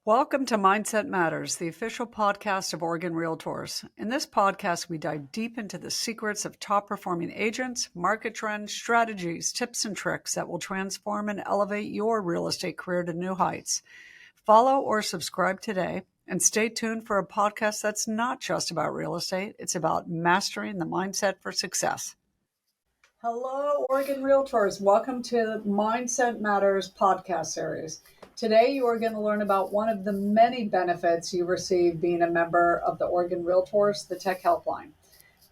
Welcome to Mindset Matters, the official podcast of Oregon Realtors. In this podcast, we dive deep into the secrets of top-performing agents, market trends, strategies, tips, and tricks that will transform and elevate your real estate career to new heights. Follow or subscribe today, and stay tuned for a podcast that's not just about real estate. It's about mastering the mindset for success. Hello, Oregon Realtors. Welcome to the Mindset Matters podcast series. Today, you are going to learn about one of the many benefits you receive being a member of the Oregon Realtors, the Tech Helpline.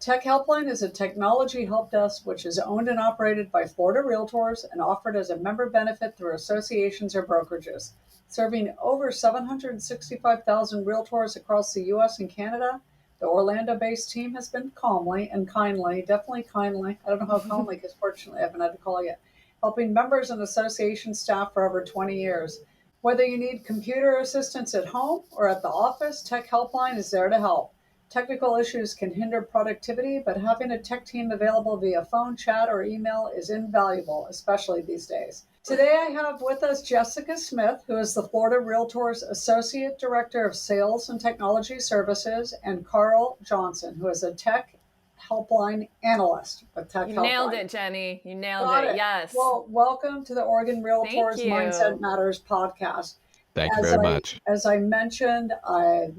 Tech Helpline is a technology help desk which is owned and operated by Florida Realtors and offered as a member benefit through associations or brokerages. Serving over 765,000 realtors across the U.S. and Canada, the Orlando-based team has been calmly and kindly, definitely kindly, I don't know how calmly because fortunately I haven't had to call yet, helping members and association staff for over 20 years. Whether you need computer assistance at home or at the office, Tech Helpline is there to help. Technical issues can hinder productivity, but having a tech team available via phone, chat, or email is invaluable, especially these days. Today I have with us Jessica Smith, who is the Florida Realtors Associate Director of Sales and Technology Services, and Carl Johnson, who is a Tech Helpline Analyst with Tech Helpline. You nailed it, Jenny. You nailed it. Yes. Well, welcome to the Oregon Realtors Mindset Matters podcast. Thank you very much. As I mentioned,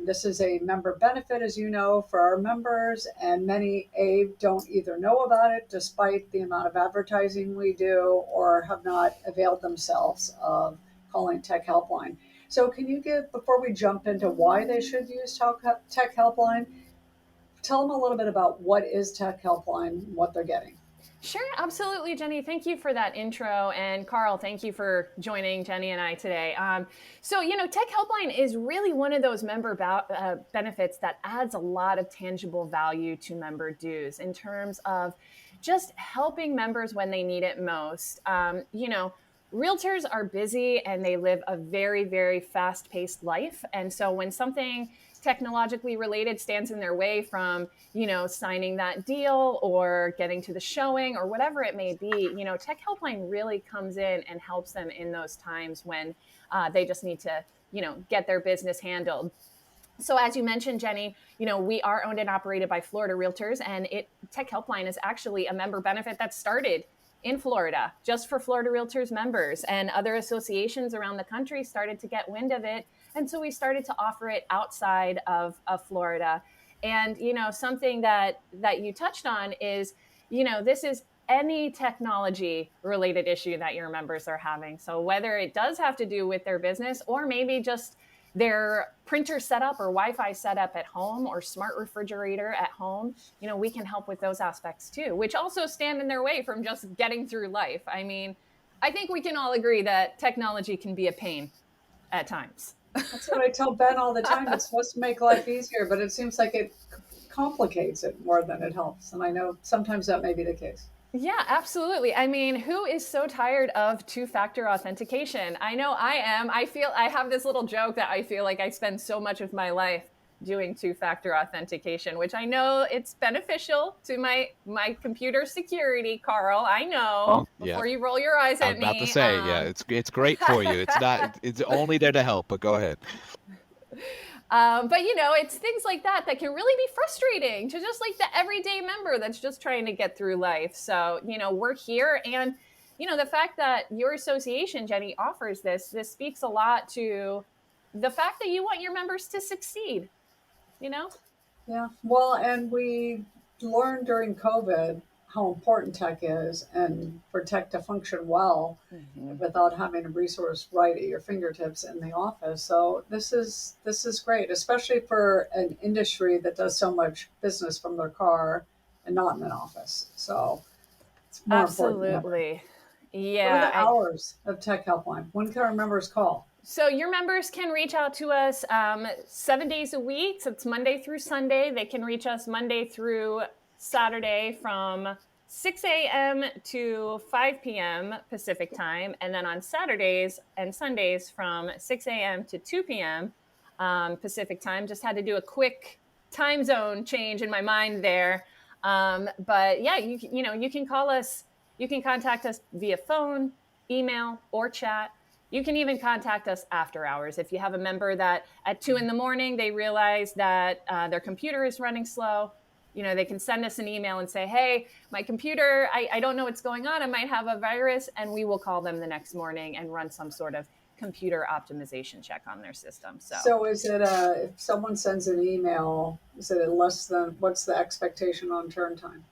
this is a member benefit, as you know, for our members, and many don't either know about it despite the amount of advertising we do or have not availed themselves of calling Tech Helpline. So can you give, before we jump into why they should use Tech Helpline, tell them a little bit about what is Tech Helpline, what they're getting. Sure, absolutely, Jenny. Thank you for that intro. And Carl, thank you for joining Jenny and I today. Tech Helpline is really one of those member benefits that adds a lot of tangible value to member dues in terms of just helping members when they need it most. Realtors are busy and they live a very, very fast-paced life. And so when something technologically related stands in their way from, signing that deal or getting to the showing or whatever it may be, Tech Helpline really comes in and helps them in those times when they just need to, get their business handled. So as you mentioned, Jenny, we are owned and operated by Florida Realtors, and Tech Helpline is actually a member benefit that started in Florida, just for Florida Realtors members, and other associations around the country started to get wind of it. And so we started to offer it outside of Florida. And, something that you touched on is, this is any technology related issue that your members are having. So whether it does have to do with their business or maybe just their printer setup or Wi-Fi setup at home or smart refrigerator at home, we can help with those aspects too, which also stand in their way from just getting through life. I mean, I think we can all agree that technology can be a pain at times. That's what I tell Ben all the time. It's supposed to make life easier, but it seems like it complicates it more than it helps. And I know sometimes that may be the case. Yeah, absolutely. I mean, who is so tired of two-factor authentication? I know I am. I have this little joke that I feel like I spend so much of my life doing two-factor authentication, which I know it's beneficial to my computer security, Carl. I know. Before you roll your eyes at me. I'm about to say, it's great for you. It's only there to help, but go ahead. But it's things like that can really be frustrating to just like the everyday member that's just trying to get through life. So, we're here, and, the fact that your association, Jenny, offers this speaks a lot to the fact that you want your members to succeed, Yeah, well, and we learned during COVID how important tech is, and for tech to function well without having a resource right at your fingertips in the office. So this is great, especially for an industry that does so much business from their car and not in an office. So it's more important. Absolutely. Yeah. What are the hours of Tech Helpline? When can our members call? So your members can reach out to us 7 days a week. So it's Monday through Sunday. They can reach us Monday through Saturday from 6 a.m. to 5 p.m. Pacific time. And then on Saturdays and Sundays from 6 a.m. to 2 p.m. Pacific time. Just had to do a quick time zone change in my mind there. But yeah, you can call us. You can contact us via phone, email, or chat. You can even contact us after hours. If you have a member that at 2 a.m. they realize that their computer is running slow, they can send us an email and say, hey, my computer, I don't know what's going on. I might have a virus. And we will call them the next morning and run some sort of computer optimization check on their system. So is it if someone sends an email, is it less than, what's the expectation on turn time?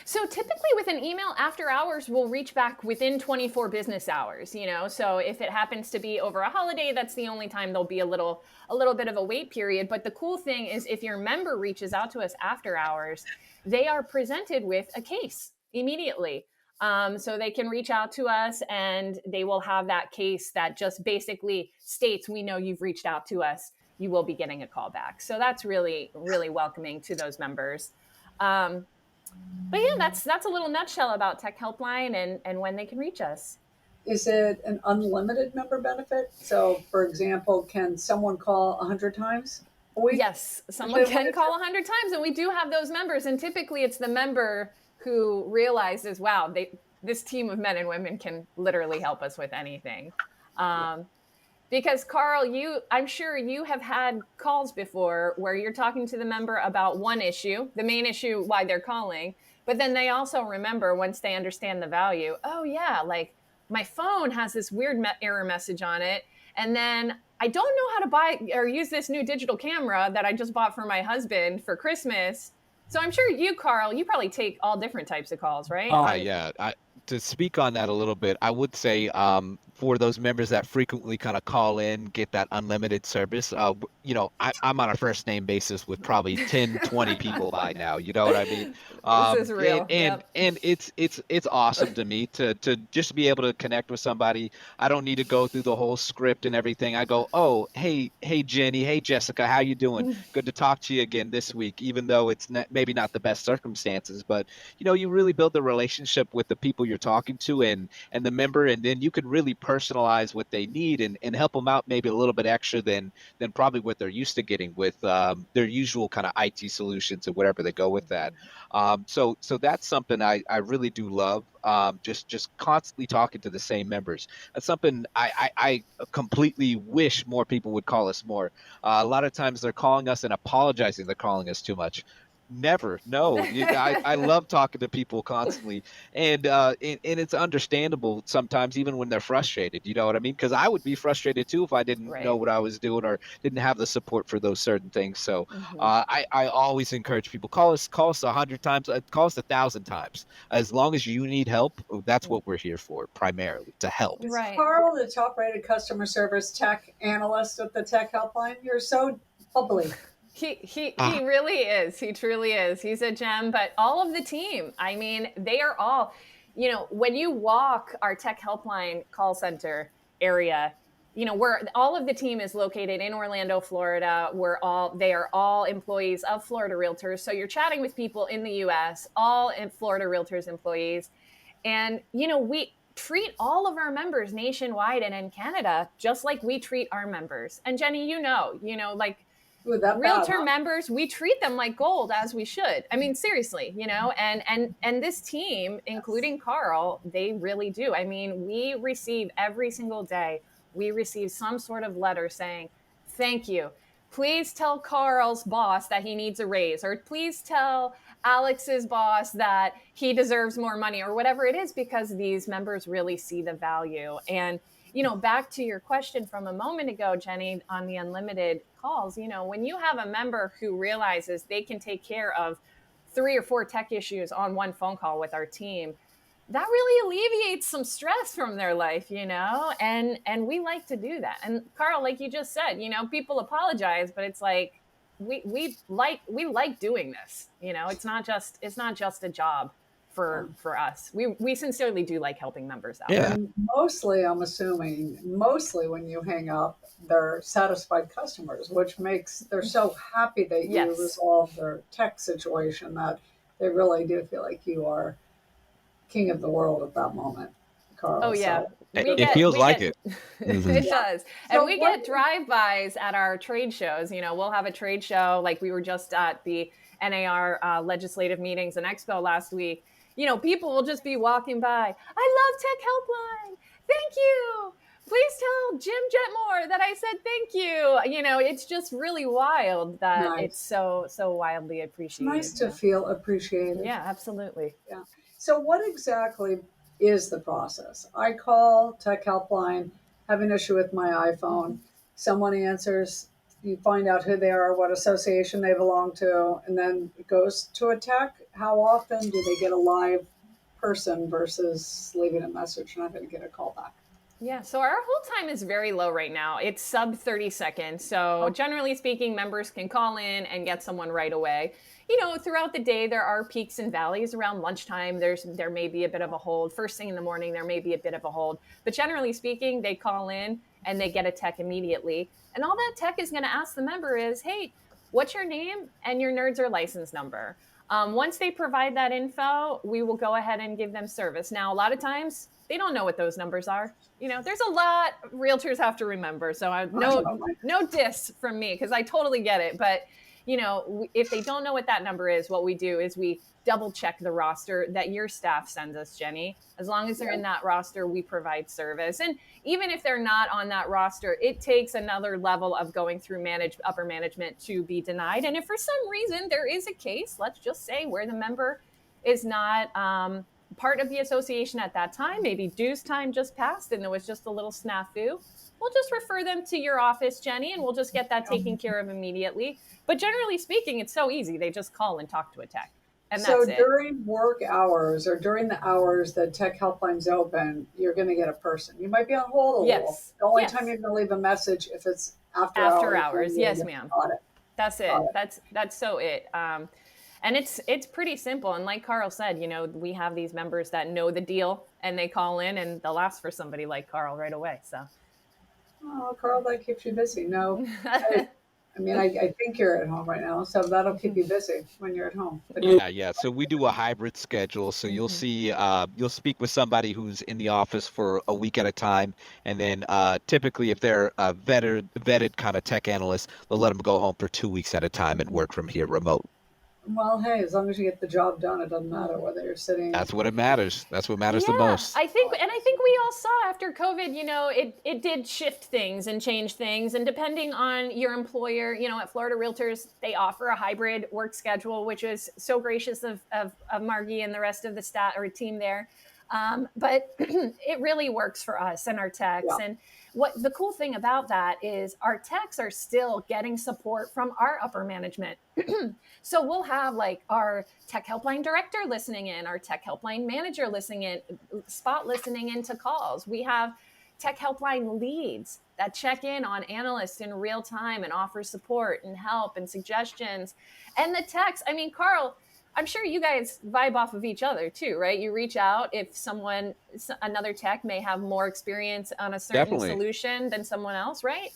So typically with an email after hours, we'll reach back within 24 business hours, So if it happens to be over a holiday, that's the only time there'll be a little bit of a wait period. But the cool thing is if your member reaches out to us after hours, they are presented with a case immediately. So they can reach out to us and they will have that case that just basically states, we know you've reached out to us. You will be getting a call back. So that's really, really welcoming to those members. But yeah, that's a little nutshell about Tech Helpline and when they can reach us. Is it an unlimited member benefit? So, for example, can someone call 100 times a week? Yes, someone can call 100 times, and we do have those members. And typically, it's the member who realizes, wow, this team of men and women can literally help us with anything. Because Carl, I'm sure you have had calls before where you're talking to the member about one issue, the main issue why they're calling, but then they also remember once they understand the value, oh yeah, like my phone has this weird error message on it, and then I don't know how to buy or use this new digital camera that I just bought for my husband for Christmas. So I'm sure you, Carl, you probably take all different types of calls, right? Yeah. To speak on that a little bit, I would say for those members that frequently kind of call in, get that unlimited service, I'm on a first name basis with probably 10, 20 people by now. You know what I mean? This is real. And it's awesome to me to just be able to connect with somebody. I don't need to go through the whole script and everything. I go, oh, hey Jenny, hey Jessica, how you doing? Good to talk to you again this week, even though it's maybe not the best circumstances, but you really build a relationship with the people you're talking to and the member, and then you can really personalize what they need and help them out maybe a little bit extra than probably what they're used to getting with their usual kind of IT solutions and whatever they go with that. So that's something I really do love. Just constantly talking to the same members. That's something I completely wish more people would call us more. A lot of times they're calling us and apologizing they're calling us too much. Never. No. I love talking to people constantly, and it's understandable sometimes, even when they're frustrated. You know what I mean? Because I would be frustrated too if I didn't know what I was doing or didn't have the support for those certain things. So I always encourage people, call us 100 times, call us 1,000 times. As long as you need help, that's what we're here for, primarily to help. Is Carl the top-rated customer service tech analyst at the Tech Helpline? You're so bubbly. He really is. He truly is. He's a gem, but all of the team, I mean, they are all, when you walk our Tech Helpline call center area, where all of the team is located in Orlando, Florida. They are all employees of Florida Realtors. So you're chatting with people in the US, all in Florida Realtors employees. And, we treat all of our members nationwide and in Canada, just like we treat our members. And Jenny, like, Realtor members, we treat them like gold, as we should. I mean, seriously, and this team, including Carl, they really do. I mean, we receive every single day, we receive some sort of letter saying, thank you. Please tell Carl's boss that he needs a raise, or please tell Alex's boss that he deserves more money, or whatever it is, because these members really see the value. And back to your question from a moment ago, Jenny, on the unlimited calls, when you have a member who realizes they can take care of 3 or 4 tech issues on one phone call with our team, that really alleviates some stress from their life, and we like to do that. And Carl, like you just said, people apologize, but it's like, we like doing this, it's not just a job for us. We sincerely do like helping members out. Yeah. And mostly, I'm assuming, when you hang up, they're satisfied customers, which makes, they're so happy that you resolve their tech situation that they really do feel like you are king of the world at that moment, Carl. Oh, yeah. So, it feels like it. It does. And we get drive-bys at our trade shows. We'll have a trade show, like we were just at the NAR legislative meetings and expo last week. People will just be walking by. I love Tech Helpline. Thank you. please tell Jim Jetmore that I said thank you. It's just really wild that it's Nice. so wildly It's nice appreciated. to feel appreciated. Yeah, absolutely. Yeah. So, what exactly is the process? I call Tech Helpline, have an issue with my iPhone. Someone answers, you find out who they are, what association they belong to, and then it goes to a tech. How often do they get a live person versus leaving a message and I'm going to get a call back? Yeah, so our hold time is very low right now. It's sub 30 seconds. So, generally speaking, members can call in and get someone right away. Throughout the day there are peaks and valleys. Around lunchtime there may be a bit of a hold. First thing in the morning there may be a bit of a hold. But generally speaking, they call in and they get a tech immediately. And all that tech is going to ask the member is, "Hey, what's your name and your NERDS or license number?" Once they provide that info, we will go ahead and give them service. Now, a lot of times they don't know what those numbers are. There's a lot realtors have to remember. So no diss from me because I totally get it. But if they don't know what that number is, what we do is we double check the roster that your staff sends us, Jenny. As long as they're in that roster, we provide service. And even if they're not on that roster, it takes another level of going through upper management to be denied. And if for some reason there is a case, let's just say where the member is not part of the association at that time, maybe dues time just passed and there was just a little snafu, we'll just refer them to your office, Jenny, and we'll just get that taken care of immediately. But generally speaking, it's so easy. They just call and talk to a tech. And so that's it. During work hours or during the hours that Tech Helpline's open, you're going to get a person. You might be on hold a little. The only time you're going to leave a message if it's after hours. Yes, ma'am. That's it. That's so it. And it's pretty simple. And like Carl said, we have these members that know the deal and they call in and they'll ask for somebody like Carl right away. So. Oh, Carl, that keeps you busy. No, I think you're at home right now, so that'll keep you busy when you're at home. But yeah. So we do a hybrid schedule. So you'll see, you'll speak with somebody who's in the office for a week at a time, and then typically, if they're a vetted kind of tech analyst, they'll let them go home for 2 weeks at a time and work from here remote. Well, hey, as long as you get the job done, it doesn't matter whether you're sitting. That's what it matters. That's what matters the most. I think we all saw after COVID, it did shift things and change things. And depending on your employer, at Florida Realtors, they offer a hybrid work schedule, which is so gracious of Margie and the rest of the staff or team there. But it really works for us and our techs. Yeah. And what the cool thing about that is our techs are still getting support from our upper management. So we'll have like our tech helpline director listening in, our tech helpline manager listening in, listening into calls. We have tech helpline leads that check in on analysts in real time and offer support and help and suggestions. And the techs, Carl, I'm sure you guys vibe off of each other too, right? You reach out if another tech may have more experience on a certain solution than someone else, right?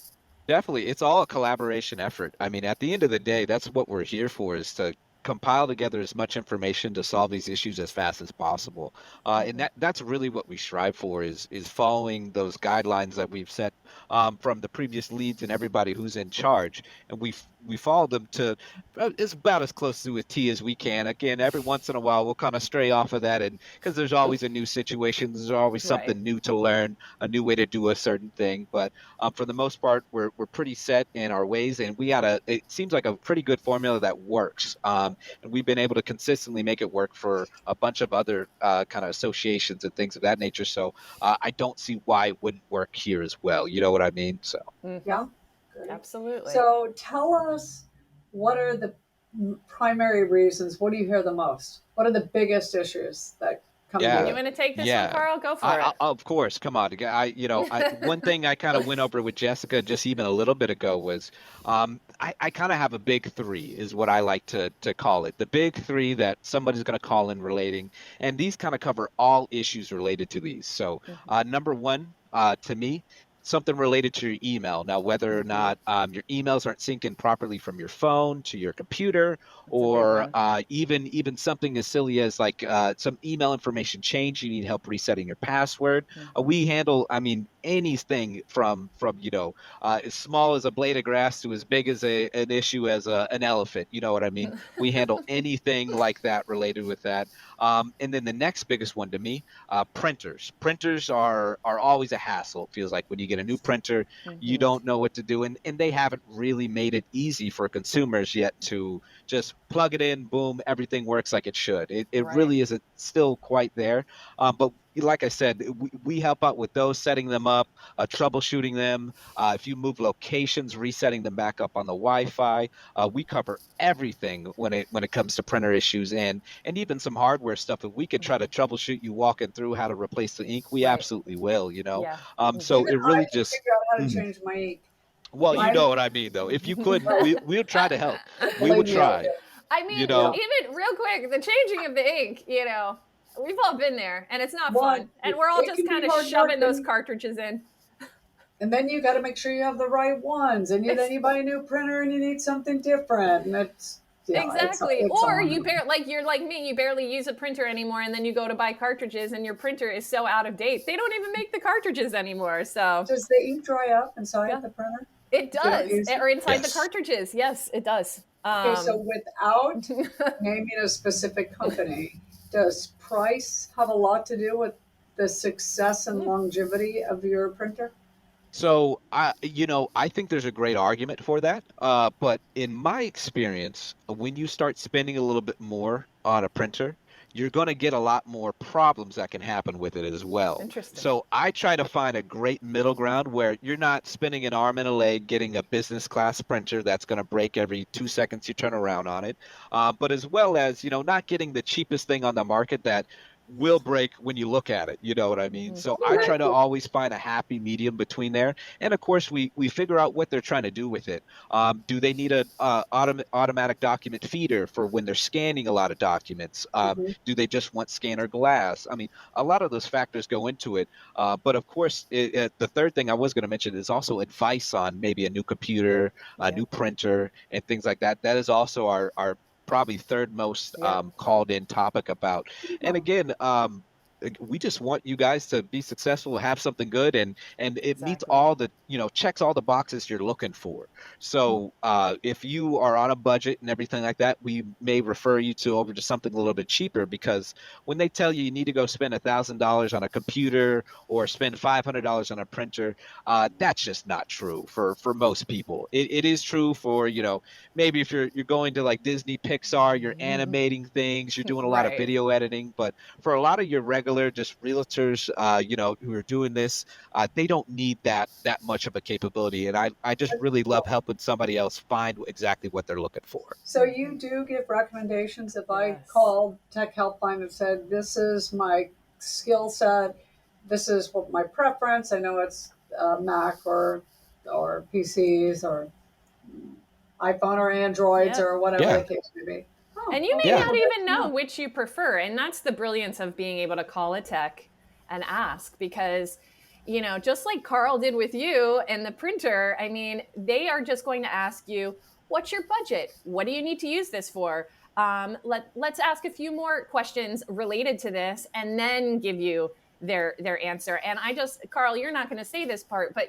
Definitely. It's all a collaboration effort. At the end of the day, that's what we're here for, is to compile together as much information to solve these issues as fast as possible. And that's really what we strive for, is following those guidelines that we've set from the previous leads and everybody who's in charge. And we follow them to it's about as close to a T as we can. Again, every once in a while we'll kind of stray off of that, and because there's always a new situation, there's always something new to learn, a new way to do a certain thing. But for the most part, we're pretty set in our ways, and it seems like a pretty good formula that works. And we've been able to consistently make it work for a bunch of other kind of associations and things of that nature. So I don't see why it wouldn't work here as well. You know what I mean? So yeah. Good. Absolutely. So tell us, what are the primary reasons? What do you hear the most? What are the biggest issues that come to you? You want to take this one, Carl? Go for it. Of course. Come on. One thing I kind of went over with Jessica just even a little bit ago was I kind of have a big three, is what I like to call it. The big three that somebody's going to call in relating, and these kind of cover all issues related to these. So number one, to me, something related to your email. Now, whether or not your emails aren't syncing properly from your phone to your computer, or even something as silly as like some email information change, you need help resetting your password. We handle, anything from as small as a blade of grass to as big as an issue as an elephant. You know what I mean? We handle anything like that related with that. And then the next biggest one to me, printers. Printers are always a hassle. It feels like when you get a new printer, you don't know what to do, and they haven't really made it easy for consumers yet to just plug it in, boom, everything works like it should. It Right. really isn't still quite there. But like I said, we help out with those, setting them up, troubleshooting them. If you move locations, resetting them back up on the Wi-Fi. We cover everything when it comes to printer issues and even some hardware stuff. If we could try to troubleshoot you walking through how to replace the ink, we Right. absolutely will. Yeah. So Even it I really can just. figure out how to Mhm. change my ink. Well, you I know what I mean, though. If you could, Right. we'll try to help. We will Believe me, I try. do. I mean, You know, even real quick, the changing of the ink, we've all been there and it's not Well, fun. And we're all it just can be kind of hard work, shoving those cartridges in. and then you got to make sure you have the right ones, and then you buy a new printer and you need something different, and it's Exactly. it's Or on. you're like me, you barely use a printer anymore and then you go to buy cartridges and your printer is so out of date. They don't even make the cartridges anymore. So Does the ink dry up inside yeah, the printer it if you don't does. use it? Or inside the yes. cartridges. Yes, it does. Okay, so without naming a specific company, does price have a lot to do with the success and longevity of your printer? So I think there's a great argument for that. But in my experience, when you start spending a little bit more on a printer, you're going to get a lot more problems that can happen with it as well. Interesting. So I try to find a great middle ground where you're not spending an arm and a leg getting a business class printer that's going to break every 2 seconds you turn around on it, but as well as not getting the cheapest thing on the market that will break when you look at it. You know what I mean? So I try to always find a happy medium between there. And of course, we figure out what they're trying to do with it. Do they need a automatic document feeder for when they're scanning a lot of documents? Mhm. Do they just want scanner glass? I mean, a lot of those factors go into it. But of course, the third thing I was going to mention is also advice on maybe a new computer, a new printer, and things like that. That is also our probably third most called in topic about. And again, we just want you guys to be successful, have something good, and it meets Exactly. all the checks all the boxes you're looking for. So if you are on a budget and everything like that, we may refer you to over to something a little bit cheaper, because when they tell you need to go spend $1,000 on a computer or spend $500 on a printer, that's just not true for most people. It is true for maybe if you're going to like Disney, Pixar, you're animating things, you're doing a lot of Right. video editing. But for a lot of your regular just realtors, who are doing this, they don't need that much of a capability. And I just really love helping somebody else find exactly what they're looking for. So you do give recommendations. If I Yes. called Tech Helpline and said, "This is my skill set. This is what my preference." I know it's Mac or PCs or iPhone or Androids Yep. or whatever the Yeah, case may be. Oh, And you may okay. yeah, not Well, good even to know know. which you prefer. And that's the brilliance of being able to call a tech and ask, because, just like Carl did with you and the printer, I mean, they are just going to ask you, what's your budget? What do you need to use this for? Let's ask a few more questions related to this and then give you their answer. And Carl, you're not going to say this part, but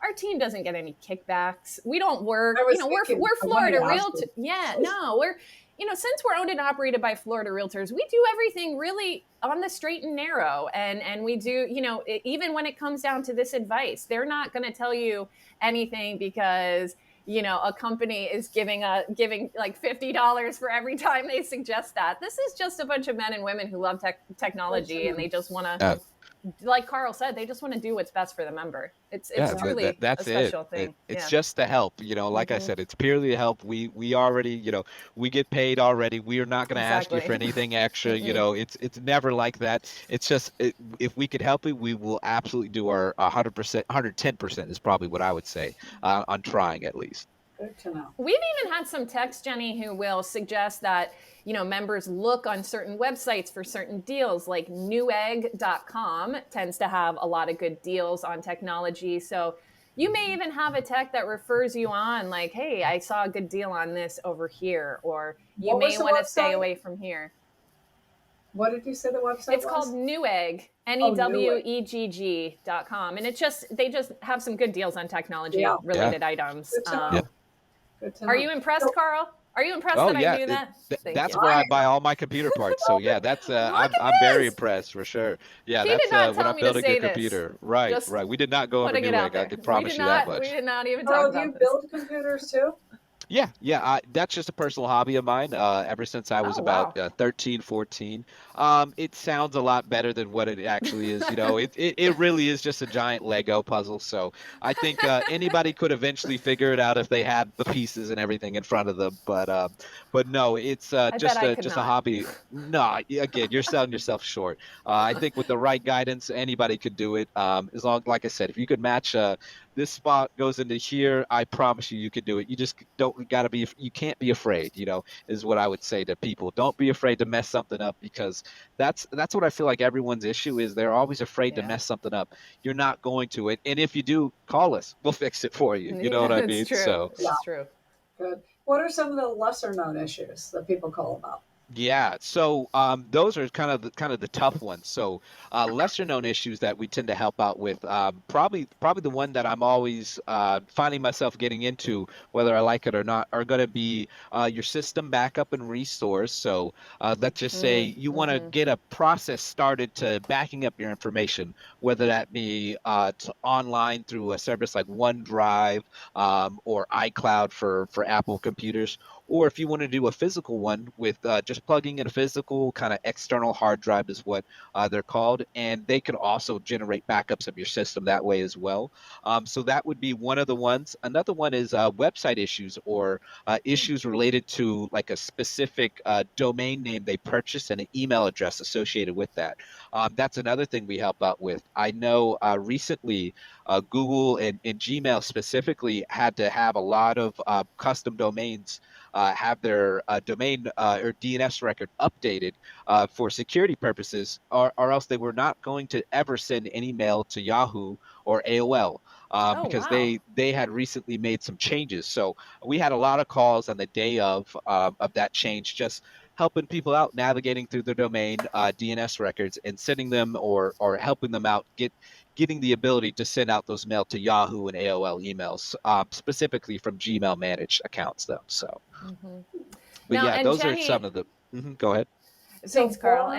our team doesn't get any kickbacks. We don't work, I was thinking, we're I wanted Florida to ask Real. you. Yeah, no, we're since we're owned and operated by Florida Realtors, we do everything really on the straight and narrow. And we do, even when it comes down to this advice, they're not going to tell you anything because, a company is giving like $50 for every time they suggest that. This is just a bunch of men and women who love Good to technology, and know. they just want to, uh, like Carl said, they just want to do what's best for the member. It's yeah. Yeah. truly a That's it. special thing. It's Yeah. just the help. Like I said, it's purely the help. We already, we get paid already. We are not going to ask you for Exactly. anything extra. It's never like that. It's just if we could help it, we will absolutely do our 100%, 110% is probably what I would say on trying at least. Good to know. We've even had some techs, Jenny, who will suggest that, members look on certain websites for certain deals, like newegg.com tends to have a lot of good deals on technology. So you may even have a tech that refers you on, like, hey, I saw a good deal on this over here, or you What was may the want to stay website? away from here. What did you say the website It's was? called Newegg, Newegg.com. And they just have some good deals on technology related items. Good to know. Good to know. Are you impressed, Carl? Are you impressed that I knew that? That's where I buy all my computer parts. So yeah, that's I'm very impressed for sure. Yeah, he that's did not when tell I'm me to building say a computer. this. Right, Just right. We did not go under putting it out Newegg. I there. can promise you that much. We did not even Carl, talk do about you this. build computers too? Yeah. That's just a personal hobby of mine. Ever since I was about 13, 14. It sounds a lot better than what it actually is. You know, it really is just a giant Lego puzzle. So I think anybody could eventually figure it out if they had the pieces and everything in front of them. But no, it's just a hobby. No, again, you're selling yourself short. I think with the right guidance, anybody could do it. As long, like I said, if you could match this spot goes into here, I promise you could do it. You just you can't be afraid, is what I would say to people. Don't be afraid to mess something up, because that's what I feel like everyone's issue is. They're always afraid to mess something up. You're not going to it. And if you do, call us. We'll fix it for you. You know what I mean? It's true. So it's true. Good. What are some of the lesser known issues that people call about? Yeah, so those are kind of the tough ones. So lesser known issues that we tend to help out with, probably the one that I'm always finding myself getting into, whether I like it or not, are going to be your system backup and restores. So let's just say you want to get a process started to backing up your information, whether that be online through a service like OneDrive or iCloud for Apple computers. Or if you want to do a physical one with just plugging in a physical kind of external hard drive is what they're called. And they can also generate backups of your system that way as well. So that would be one of the ones. Another one is website issues or issues related to like a specific domain name they purchased and an email address associated with that. That's another thing we help out with. I know recently Google and Gmail specifically had to have a lot of custom domains have their domain or DNS record updated for security purposes, or else they were not going to ever send any mail to Yahoo or AOL. Because they had recently made some changes. So we had a lot of calls on the day of that change, just helping people out navigating through their domain DNS records and sending them or helping them out getting the ability to send out those mail to Yahoo and AOL emails, specifically from Gmail managed accounts though. So, but now, yeah, those Jenny, are some of the. Go ahead. Thanks, Carl.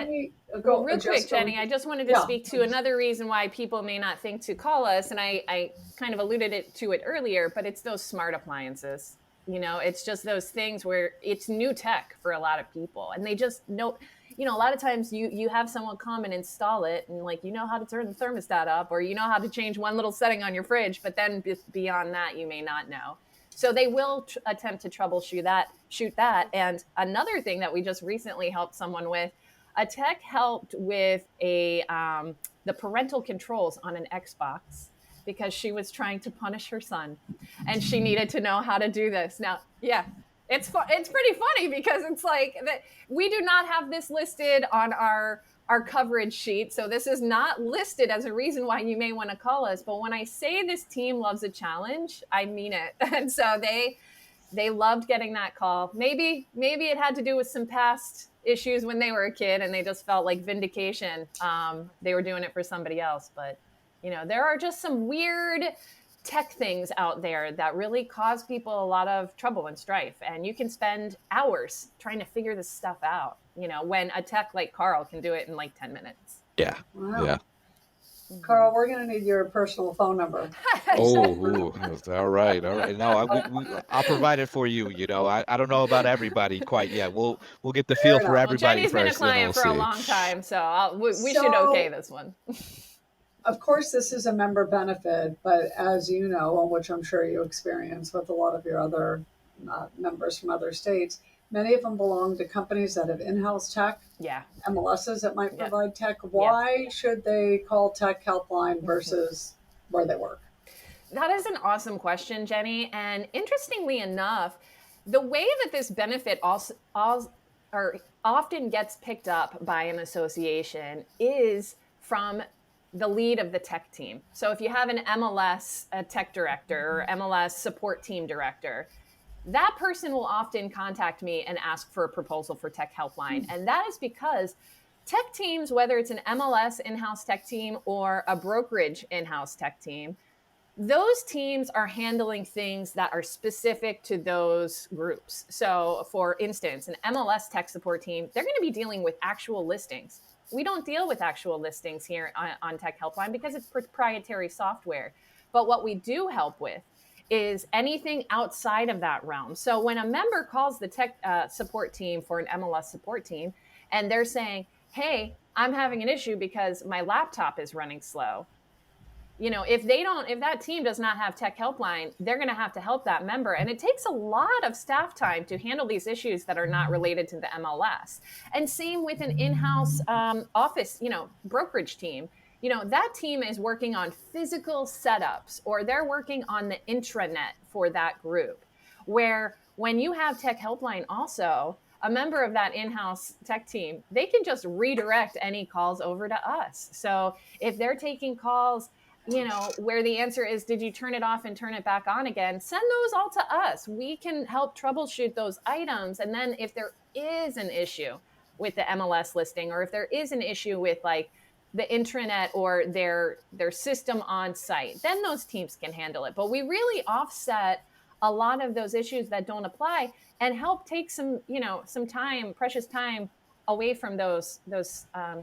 Real quick, Jenny, I just wanted to speak to another reason why people may not think to call us, and I kind of alluded to it earlier, but it's those smart appliances. It's just those things where it's new tech for a lot of people, and they just know. A lot of times you have someone come and install it, and how to turn the thermostat up, or how to change one little setting on your fridge, but then beyond that, you may not know. So they will attempt to troubleshoot that. And another thing that we just recently helped someone with, a tech helped with the parental controls on an Xbox because she was trying to punish her son, and she needed to know how to do this. Now, it's pretty funny because it's like that we do not have this listed on our coverage sheet. So this is not listed as a reason why you may want to call us. But when I say this team loves a challenge, I mean it. And so they loved getting that call. Maybe it had to do with some past issues when they were a kid and they just felt like vindication. They were doing it for somebody else. But, there are just some weird tech things out there that really cause people a lot of trouble and strife. And you can spend hours trying to figure this stuff out, when a tech like Carl can do it in like 10 minutes. Yeah. Wow. Yeah. Carl, we're going to need your personal phone number. All right. No, I'll provide it for you. I don't know about everybody quite yet. We'll get the feel for everybody Jenny's first. Jenny's been a client for a long time, so we should okay this one. Of course, this is a member benefit, but as you know, and which I'm sure you experience with a lot of your other members from other states, many of them belong to companies that have in-house tech, MLSs that might provide tech. Why should they call Tech Helpline versus where they work? That is an awesome question, Jenny. And interestingly enough, the way that this benefit often gets picked up by an association is from the lead of the tech team. So if you have an MLS tech director or MLS support team director, that person will often contact me and ask for a proposal for Tech Helpline. And that is because tech teams, whether it's an MLS in-house tech team or a brokerage in-house tech team, those teams are handling things that are specific to those groups. So, for instance, an MLS tech support team, they're going to be dealing with actual listings. We don't deal with actual listings here on Tech Helpline because it's proprietary software. But what we do help with is anything outside of that realm. So, when a member calls the tech support team for an MLS support team and they're saying, hey, I'm having an issue because my laptop is running slow, if that team does not have Tech Helpline, they're going to have to help that member. And it takes a lot of staff time to handle these issues that are not related to the MLS. And same with an in-house office, brokerage team. That team is working on physical setups, or they're working on the intranet for that group. Where when you have Tech Helpline also, a member of that in-house tech team, they can just redirect any calls over to us. So if they're taking calls, where the answer is, did you turn it off and turn it back on again? Send those all to us. We can help troubleshoot those items. And then if there is an issue with the MLS listing, or if there is an issue with like the intranet or their system on site, then those teams can handle it. But we really offset a lot of those issues that don't apply and help take some time, precious time, away from those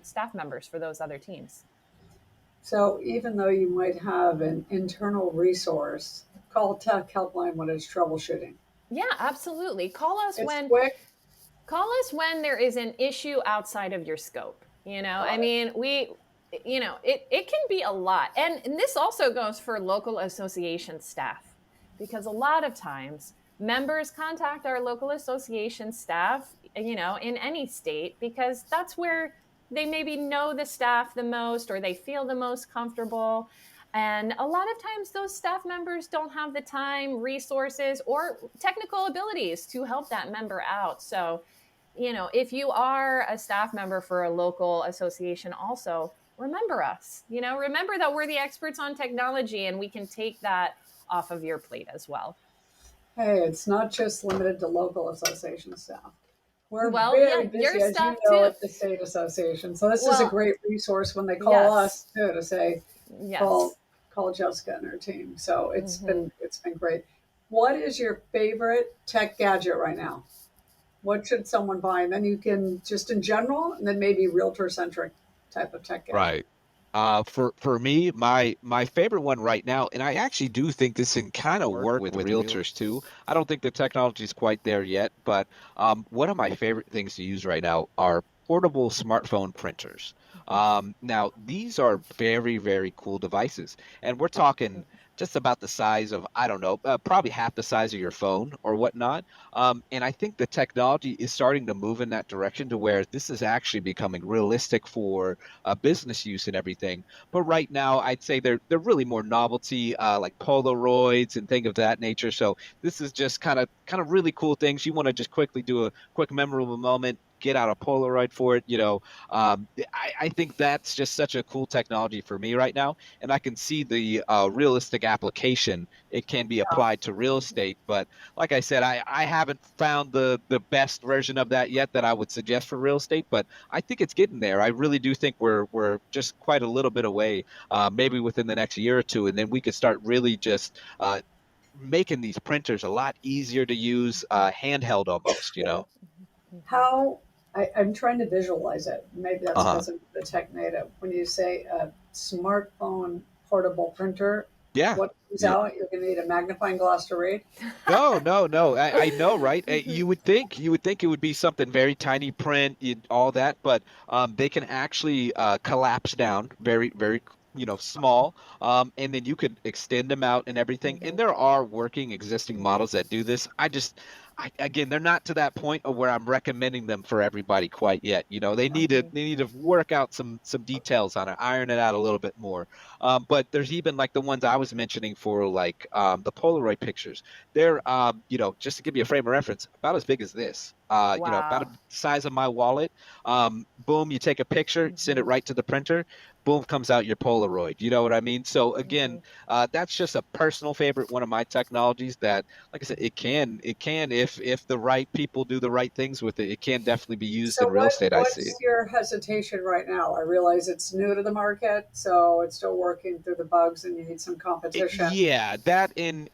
staff members for those other teams. So even though you might have an internal resource, call Tech Helpline when it's troubleshooting. Yeah, absolutely. Call us It's quick. when there is an issue outside of your scope. I mean, it can be a lot. And this also goes for local association staff, because a lot of times members contact our local association staff, in any state, because that's where they maybe know the staff the most, or they feel the most comfortable. And a lot of times those staff members don't have the time, resources, or technical abilities to help that member out. So, if you are a staff member for a local association also, remember us. Remember that we're the experts on technology, and we can take that off of your plate as well. Hey, it's not just limited to local association staff. We're Well, very yeah, busy, your as you staff know, too. at the state association. So this is a great resource when they call Yes. us too, to say, Yes. call Jessica and her team. So it's been great. What is your favorite tech gadget right now? What should someone buy? And then you can just in general, and then maybe realtor centric type of tech gadget. Right. For me, my favorite one right now, and I actually do think this can kind of work with realtors too. I don't think the technology is quite there yet, but one of my favorite things to use right now are portable smartphone printers. Now these are very, very cool devices, and we're talking just about the size of, I don't know, probably half the size of your phone or whatnot. And I think the technology is starting to move in that direction to where this is actually becoming realistic for business use and everything. But right now, I'd say they're really more novelty, like Polaroids and things of that nature. So this is just kind of really cool things. You want to just quickly do a quick memorable moment, get out a Polaroid for it. I think that's just such a cool technology for me right now, and I can see the realistic application it can be applied to real estate. But like I said, I haven't found the best version of that yet that I would suggest for real estate, but I think it's getting there. I really do think we're just quite a little bit away, maybe within the next year or two, and then we could start really just making these printers a lot easier to use, handheld almost. How I'm trying to visualize it. Maybe that's because I'm the tech native. When you say a smartphone portable printer, Yeah. what comes out? You're going to need a magnifying glass to read. No. I know, right? You would think it would be something very tiny print, all that, but they can actually collapse down very, very, small, and then you could extend them out and everything. And there are working existing models that do this. Again, they're not to that point of where I'm recommending them for everybody quite yet. They need to work out some details on it, iron it out a little bit more. But there's even like the ones I was mentioning for like the Polaroid pictures. They're just to give you a frame of reference, about as big as this. about the Wow. size of my wallet. Boom, you take a picture, send it Hmm. right to the printer. Boom, comes out your Polaroid. You know what I mean? So again, Hmm. that's just a personal favorite, one of my technologies that, like I said, it can, if the right people do the right things with it, it can definitely be used So in real estate, I see. what's your hesitation right now? I realize it's new to the market, so it's still working through the bugs and you need some competition. Yeah, that and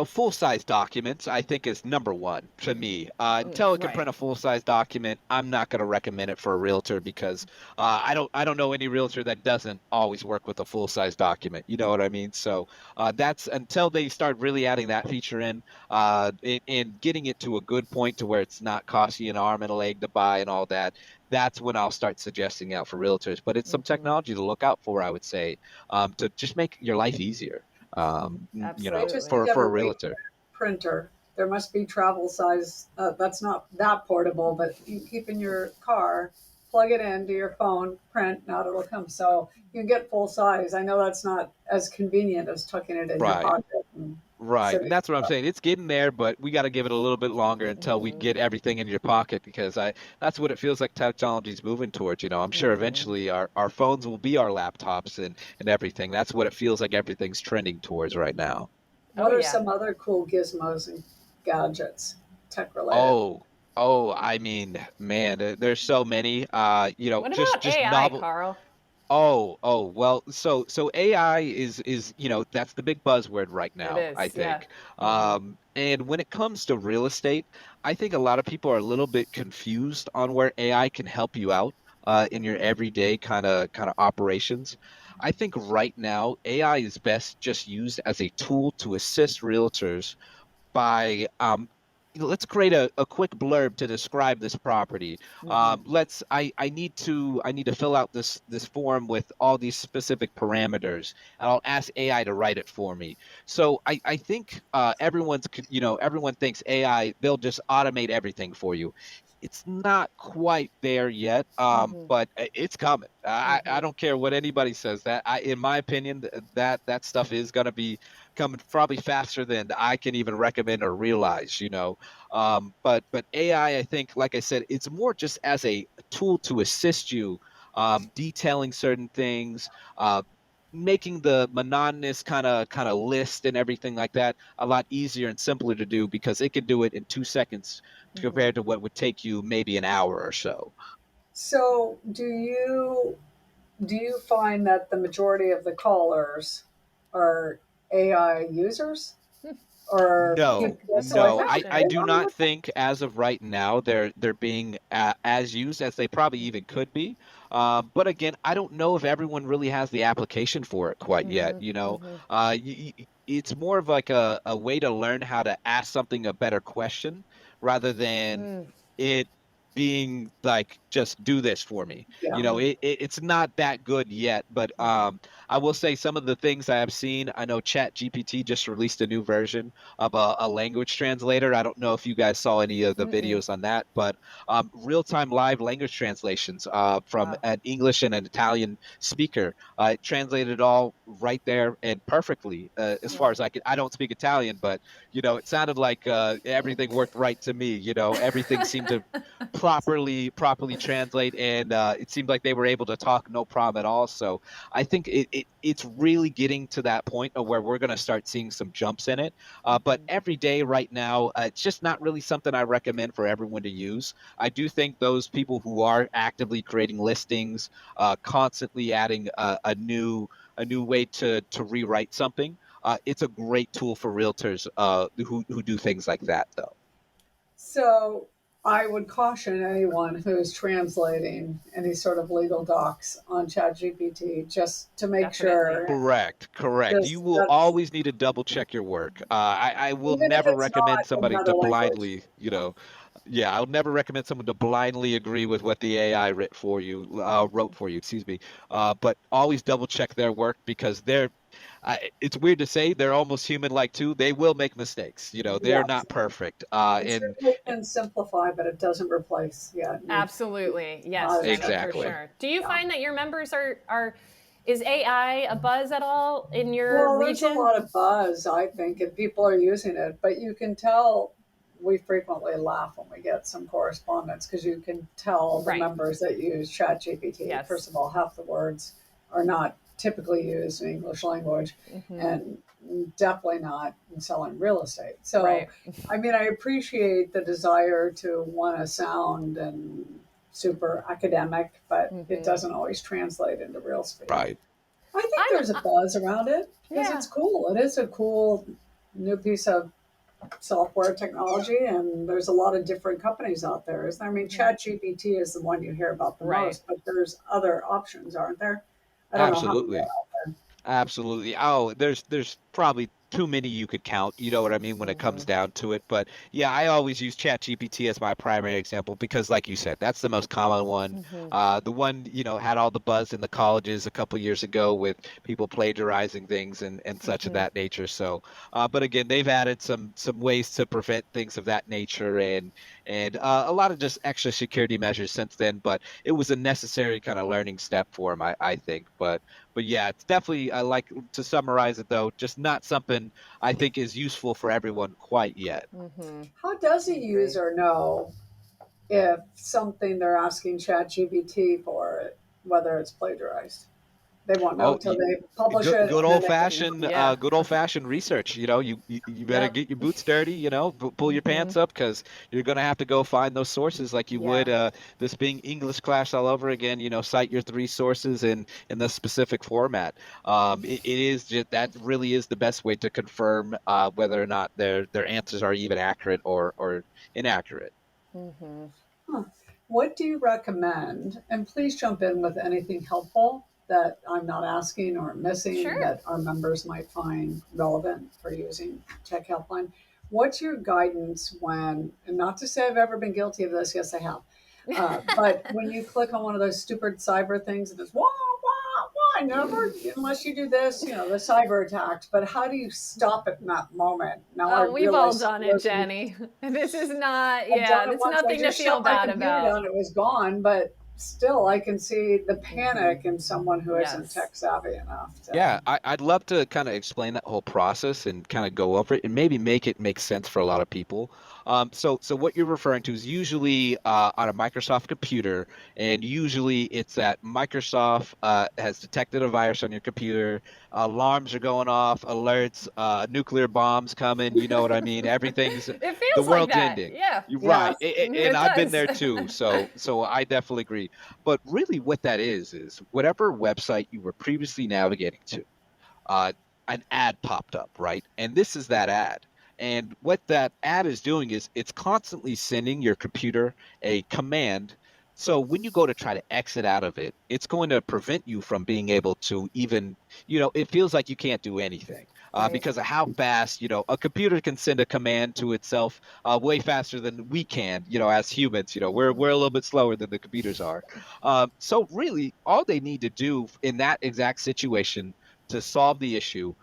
full size documents I think is number one to me. Until it can Right. print a full size document, I'm not going to recommend it for a realtor because I don't know any realtor that doesn't always work with a full size document. You know what I mean? So that's until they start really adding that feature in, and getting it to a good point to where it's not costing you an arm and a leg to buy and all that. That's when I'll start suggesting out for realtors. But it's some Hmm. technology to look out for, I would say, to just make your life easier, They just Absolutely. need to have for a a regular realtor. printer. There must be travel size. That's not that portable, but you keep in your car, plug it into your phone, print. Now it'll come. So you can get full size. I know that's not as convenient as tucking it in your Right. pocket and Right. And sitting. that's what I'm saying. It's getting there, but we got to give it a little bit longer until we Hmm. get everything in your pocket because that's what it feels like technology's moving towards. I'm sure Hmm. eventually our phones will be our laptops and everything. That's what it feels like everything's trending towards right now. Oh What are yeah. some other cool gizmos and gadgets, tech related? Oh, I mean, man, there's so many. What Just about AI, novel. Carl? Well, so AI is, that's the big buzzword right It now, I is. Yeah. think. Hmm. And when it comes to real estate, I think a lot of people are a little bit confused on where AI can help you out in your everyday kind of operations. I think right now AI is best just used as a tool to assist realtors by let's create a quick blurb to describe this property. Hmm. I need to fill out this form with all these specific parameters, and I'll ask AI to write it for me. So I think everyone thinks AI, they'll just automate everything for you. It's not quite there yet, Hmm. but it's coming. I Hmm. don't care what anybody says. In my opinion, that stuff is going to be coming probably faster than I can even recommend or realize. But AI, I think, like I said, it's more just as a tool to assist you, detailing certain things, making the monotonous kind of list and everything like that a lot easier and simpler to do because it can do it in 2 seconds Hmm. compared to what would take you maybe an hour or so. So do you find that the majority of the callers are AI users or No, people that say Good like, no, oh, I question. do AI? not think as of right now they're being as used as they probably even could be. But again, I don't know if everyone really has the application for it quite yet. Hmm. Hmm. It's more of like a way to learn how to ask something a better question rather than Mm. it being like just do this for me. Yeah. It's not that good yet, but I will say some of the things I have seen. I know Chat GPT just released a new version of a language translator. I don't know if you guys saw any of the Mm-mm. videos on that, but real-time live language translations from Wow. an English and an Italian speaker. It translated it all right there and perfectly, as far Yeah. as I could. I don't speak Italian, but it sounded like everything worked right to me. Everything seemed to properly translate, and it seemed like they were able to talk no problem at all. So I think it's really getting to that point of where we're going to start seeing some jumps in it. But Hmm. every day right now, it's just not really something I recommend for everyone to use. I do think those people who are actively creating listings, constantly adding a new way to rewrite something, it's a great tool for realtors who do things like that, though. So I would caution anyone who's translating any sort of legal docs on ChatGPT just to make Definitely. sure. Correct. You Just will that's always need to double check your work. I will even if never it's recommend not in somebody to another language. blindly. Yeah, I'll never recommend someone to blindly agree with what the AI wrote for you, excuse me. But always double check their work because it's weird to say they're almost human-like too. They will make mistakes. They're Yes, not perfect. it And certainly can simplify, but it doesn't replace. Yeah, you Absolutely. Yes, not an Jenny, for exactly. expert. sure. Do you Yeah. find that your members are is AI a buzz at all in your Well, there's a region? lot of buzz, I think, and people are using it, but you can tell. we frequently laugh when we get some correspondence because you can tell the Right. members that use ChatGPT. Yes. First of all, half the words are not typically used in English language, and definitely not in selling real estate. So, Right. I mean, I appreciate the desire to want to sound and super academic, but it doesn't always translate into real speed. Right. I think there's a buzz around it because Yeah. it's cool. It is a cool new piece of software technology, and there's a lot of different companies out there, isn't there? I mean, ChatGPT is the one you hear about the Right. most, but there's other options, aren't there? I don't know how many Absolutely. are out there. Absolutely. Oh, there's probably too many you could count, you know what I mean, when it comes down to it. But yeah, I always use ChatGPT as my primary example because like you said, that's the most common one. The one, had all the buzz in the colleges a couple years ago with people plagiarizing things and such of that nature. So, but again, they've added some ways to prevent things of that nature and a lot of just extra security measures since then. But it was a necessary kind of learning step for them, I think. But yeah, it's definitely, I like to summarize it though, just not something I think is useful for everyone quite yet. How does a user know if something they're asking ChatGPT for, whether it's plagiarized? They won't know Oh, till they publish good it, good and then old they can. fashioned Yeah. good old fashioned research. You better Yep. get your boots dirty, pull your pants up because you're gonna have to go find those sources like you would this being English class all over again, cite your three sources in the specific format. It is just that really is the best way to confirm whether or not their answers are even accurate or inaccurate. Huh. What do you recommend? And please jump in with anything helpful that I'm not asking or missing Sure. that our members might find relevant for using Tech Helpline. What's your guidance when, and not to say I've ever been guilty of this, yes, I have, but when you click on one of those stupid cyber things and it's wah, wah, wah, never, unless you do this, the cyber attacks, but how do you stop it in that moment? Now I Oh, we've all realize done it, Jenny. This is not, I've done it it's once. I nothing to just feel shut my bad computer about. down. It was gone, but still, I can see the panic in someone who isn't Yes. tech savvy enough. Yeah, I'd love to kind of explain that whole process and kind of go over it and maybe make it make sense for a lot of people. So what you're referring to is usually on a Microsoft computer, and usually it's that Microsoft has detected a virus on your computer. Alarms are going off, alerts, nuclear bombs coming. You know what I mean? Everything's It the feels like world's that. ending. Yeah. You're Yeah. right, and It I've been does. there too. So I definitely agree. But really, what that is whatever website you were previously navigating to, uh, an ad popped up, right? And this is that ad. And what that ad is doing is it's constantly sending your computer a command. So when you go to try to exit out of it, it's going to prevent you from being able to even, it feels like you can't do anything Right. because of how fast, a computer can send a command to itself way faster than we can, as humans. We're a little bit slower than the computers are. So really, all they need to do in that exact situation to solve the issue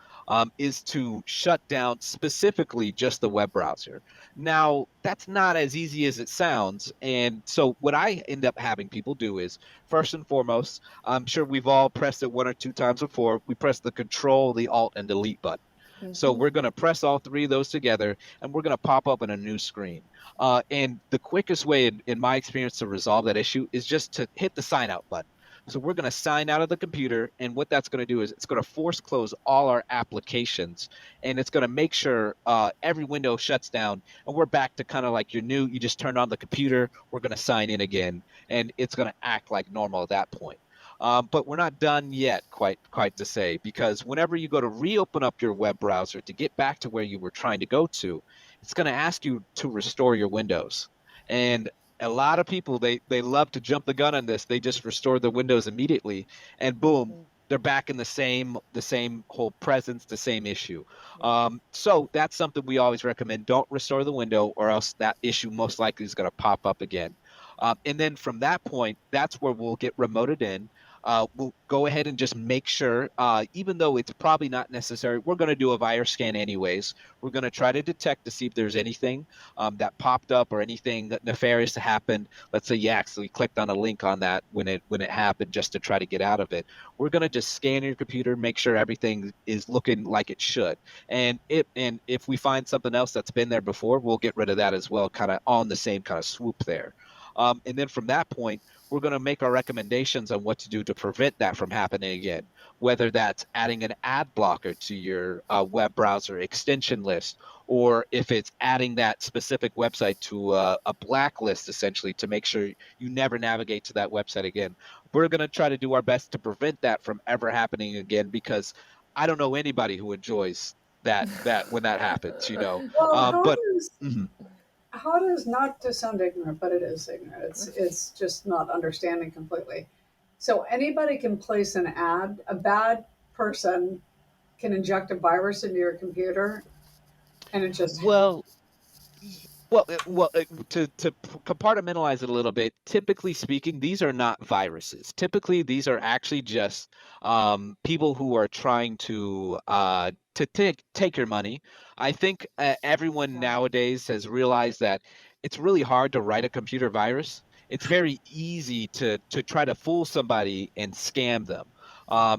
is to shut down specifically just the web browser. Now, that's not as easy as it sounds. And so, what I end up having people do is, first and foremost, I'm sure we've all pressed it one or two times before. We press the Control, the Alt, and Delete button. So we're going to press all three of those together, and we're going to pop up in a new screen. And the quickest way, in my experience, to resolve that issue is just to hit the sign out button. So we're going to sign out of the computer, and what that's going to do is it's going to force close all our applications, and it's going to make sure every window shuts down, and we're back to kind of like you're new. You just turned on the computer. We're going to sign in again, and it's going to act like normal at that point. But we're not done yet, quite to say, because whenever you go to reopen up your web browser to get back to where you were trying to go to, it's going to ask you to restore your Windows. And a lot of people they love to jump the gun on this. They just restore the Windows immediately, and boom, they're back in the same whole presence, the same issue. So that's something we always recommend. Don't restore the window, or else that issue most likely is going to pop up again. And then from that point, that's where we'll get remoted in. we'll go ahead and just make sure, even though it's probably not necessary, we're going to do a virus scan anyways. We're going to try to detect to see if there's anything that popped up or anything nefarious happened. Let's say you actually clicked on a link on that when it happened, just to try to get out of it. We're going to just scan your computer, make sure everything is looking like it should. And if we find something else that's been there before, we'll get rid of that as well, kind of on the same kind of swoop there. And then from that point, we're going to make our recommendations on what to do to prevent that from happening again, whether that's adding an ad blocker to your web browser extension list, or if it's adding that specific website to a blacklist, essentially, to make sure you never navigate to that website again. We're going to try to do our best to prevent that from ever happening again, because I don't know anybody who enjoys that when that happens, you know. Well, But mhm. how does, not to sound ignorant, but it is ignorant. It's just not understanding completely. So anybody can place an ad. A bad person can inject a virus into your computer, and it just. Well, to compartmentalize it a little bit, typically speaking, these are not viruses. Typically, these are actually just people who are trying to take your money. I think everyone nowadays has realized that it's really hard to write a computer virus. It's very easy to try to fool somebody and scam them.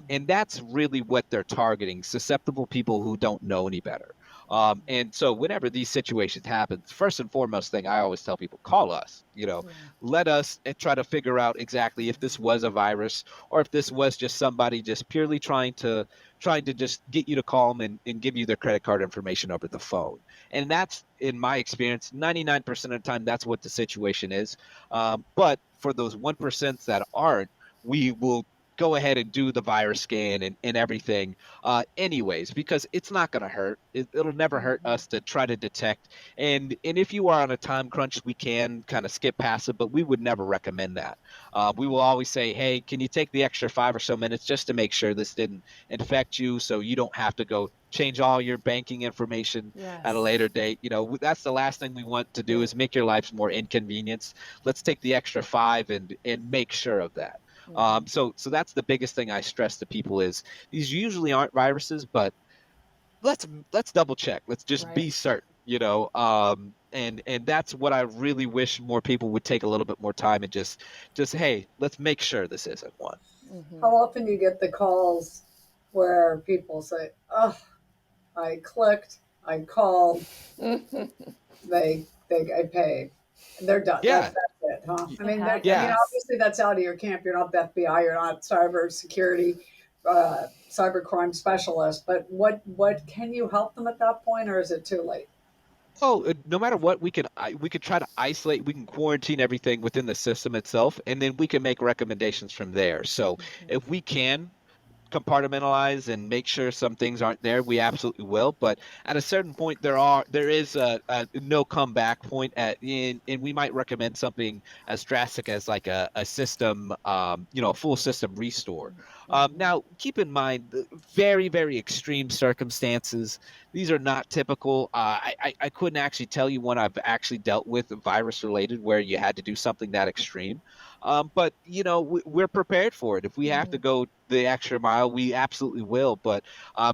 And that's really what they're targeting: susceptible people who don't know any better. And so whenever these situations happen, first and foremost thing I always tell people: call us, Yeah. let us try to figure out exactly if this was a virus, or if this was just somebody just purely trying to just get you to call them and give you their credit card information over the phone. And that's, in my experience, 99% of the time, that's what the situation is. But for those 1% that aren't, we will go ahead and do the virus scan and everything anyways, because it's not going to hurt. It'll never hurt us to try to detect. And if you are on a time crunch, we can kind of skip past it, but we would never recommend that. We will always say, hey, can you take the extra 5 or so minutes just to make sure this didn't infect you, so you don't have to go change all your banking information at a Yes. later date. That's the last thing we want to do, is make your lives more inconvenienced. Let's take the extra 5 and make sure of that. So that's the biggest thing I stress to people: is these usually aren't viruses, but let's double check. Let's just Right. be certain, and that's what I really wish more people would take a little bit more time and just hey, let's make sure this isn't one. How often do you get the calls where people say, "Oh, I clicked, I called, I paid, and they're done. Yeah, That's it, huh?" I It mean, yeah. happens. obviously that's out of your camp. You're not the FBI. You're not cyber security, cyber crime specialist. But what can you help them at that point, or is it too late? Oh, no matter what, we could try to isolate. We can quarantine everything within the system itself, and then we can make recommendations from there. So if we can compartmentalize and make sure some things aren't there, we absolutely will. But at a certain point, there is a no comeback point and we might recommend something as drastic as like a system, a full system restore. Now, keep in mind, the very, very extreme circumstances. These are not typical. I couldn't actually tell you when I've actually dealt with virus related where you had to do something that extreme. But we're prepared for it. If we have to go the extra mile, we absolutely will. But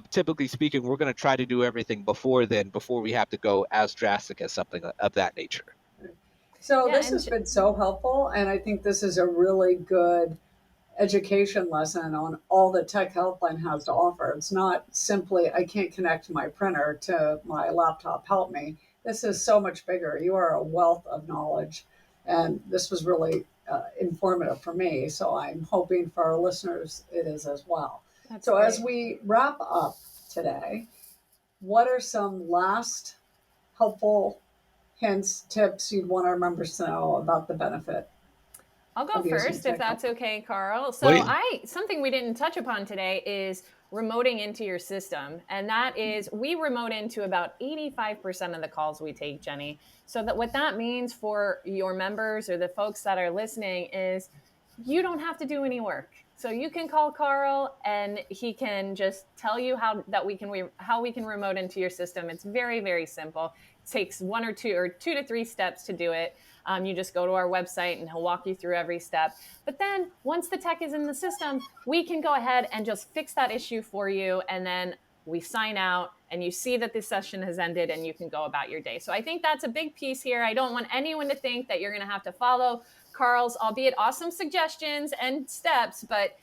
typically speaking, we're going to try to do everything before then, before we have to go as drastic as something of that nature. So Yeah, this has been so helpful, and I think this is a really good education lesson on all that Tech Helpline has to offer. It's not simply, I can't connect my printer to my laptop, help me. This is so much bigger. You are a wealth of knowledge, and this was really informative for me. So I'm hoping for our listeners it is as well. that's So as great. we wrap up today, what are some last helpful hints, tips you'd want our members to know about the benefit I'll go of using first if Tech that's Helpline? okay, Carl. So Please. something we didn't touch upon today is remoting into your system. And that is, we remote into about 85% of the calls we take, Jenny. So that what that means for your members or the folks that are listening is you don't have to do any work. So you can call Carl and he can just tell you how we can remote into your system. It's very, very simple. It takes 1 or 2 or 2 to 3 steps to do it. You just go to our website and he'll walk you through every step. But then once the tech is in the system, we can go ahead and just fix that issue for you. And then we sign out and you see that this session has ended and you can go about your day. So I think that's a big piece here. I don't want anyone to think that you're going to have to follow Carl's, albeit awesome suggestions and steps, but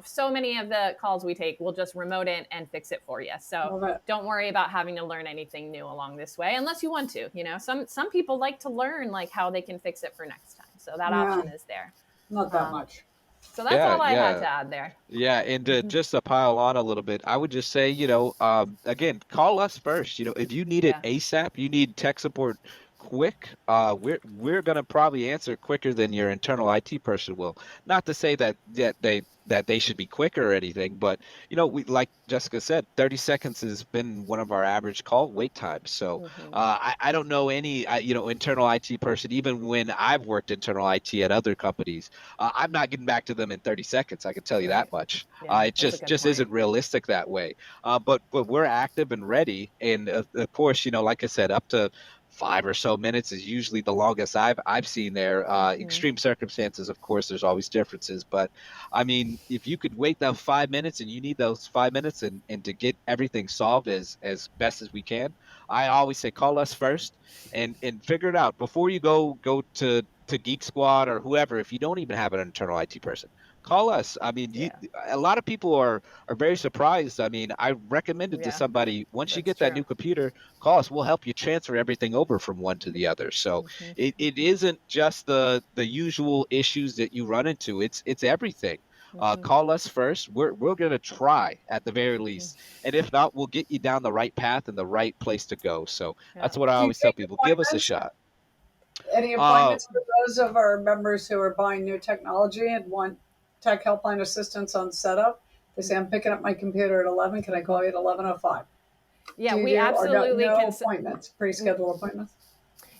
so many of the calls we take, we'll just remote in and fix it for you. So don't worry about having to learn anything new along this way, unless you want to. Some people like to learn like how they can fix it for next time. So that option is there. Not that much. So that's all I had to add there. Yeah, and just to pile on a little bit, I would just say, again, call us first. If you need it ASAP, you need tech support quick, we're gonna probably answer quicker than your internal IT person will. Not to say that they should be quicker or anything, but we, like Jessica said, 30 seconds has been one of our average call wait times. So I don't know any internal IT person, even when I've worked internal IT at other companies, I'm not getting back to them in 30 seconds. I can tell you that much. It just isn't realistic that way. But we're active and ready, and of course, like I said, up to 5 or so minutes is usually the longest I've seen there. Extreme circumstances, of course, there's always differences, but I mean, if you could wait those 5 minutes and you need those 5 minutes and to get everything solved as best as we can, I always say call us first and figure it out before you go to Geek Squad or whoever. If you don't even have an internal IT person, call us. I mean, a lot of people are very surprised. I mean, I recommend it to somebody. Once you get that new computer, call us. We'll help you transfer everything over from one to the other. So it isn't just the usual issues that you run into. It's everything. Call us first. We're going to try at the very least. And if not, we'll get you down the right path and the right place to go. So that's what I always tell people. Give us a shot. Any appointments for those of our members who are buying new technology and want tech helpline assistance on setup? They say, I'm picking up my computer at 11. Can I call you at 11:05? Yeah, we absolutely can. Appointments, pre-scheduled appointments?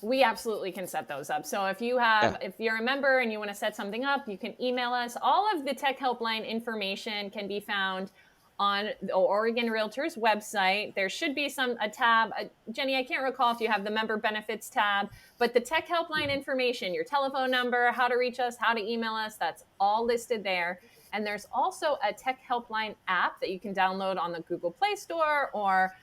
We absolutely can set those up. So if you're a member and you want to set something up, you can email us. All of the tech helpline information can be found on the Oregon Realtors website. There should be a tab. Jenny, I can't recall if you have the member benefits tab, but the tech helpline information, your telephone number, how to reach us, how to email us, that's all listed there. And there's also a tech helpline app that you can download on the Google Play Store or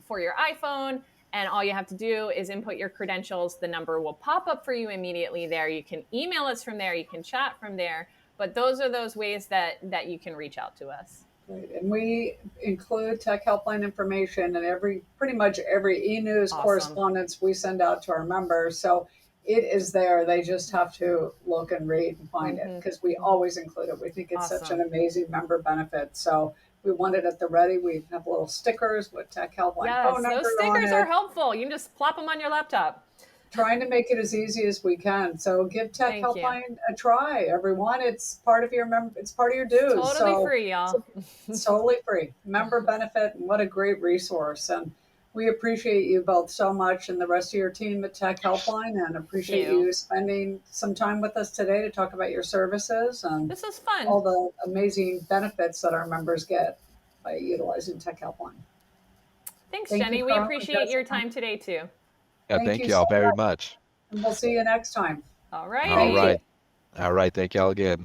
for your iPhone. And all you have to do is input your credentials. The number will pop up for you immediately there. You can email us from there. You can chat from there. But those are those ways that you can reach out to us. Right. And we include tech helpline information in pretty much every e-news correspondence we send out to our members. So it is there. They just have to look and read and find it, because we always include it. We think it's such an amazing member benefit. So we want it at the ready. We have little stickers with tech helpline phone number on it. Those stickers are helpful. You can just plop them on your laptop. Trying to make it as easy as we can. So give Tech Helpline a try, everyone. It's part of your it's part of your dues. Totally free, y'all. It's totally free. Member benefit, and what a great resource. And we appreciate you both so much, and the rest of your team at Tech Helpline, and appreciate you spending some time with us today to talk about your services and this is fun. All the amazing benefits that our members get by utilizing Tech Helpline. Thanks, Jenny. We appreciate your time today too. Yeah, thank y'all very much. And we'll see you next time. All right. All right. Thank y'all again.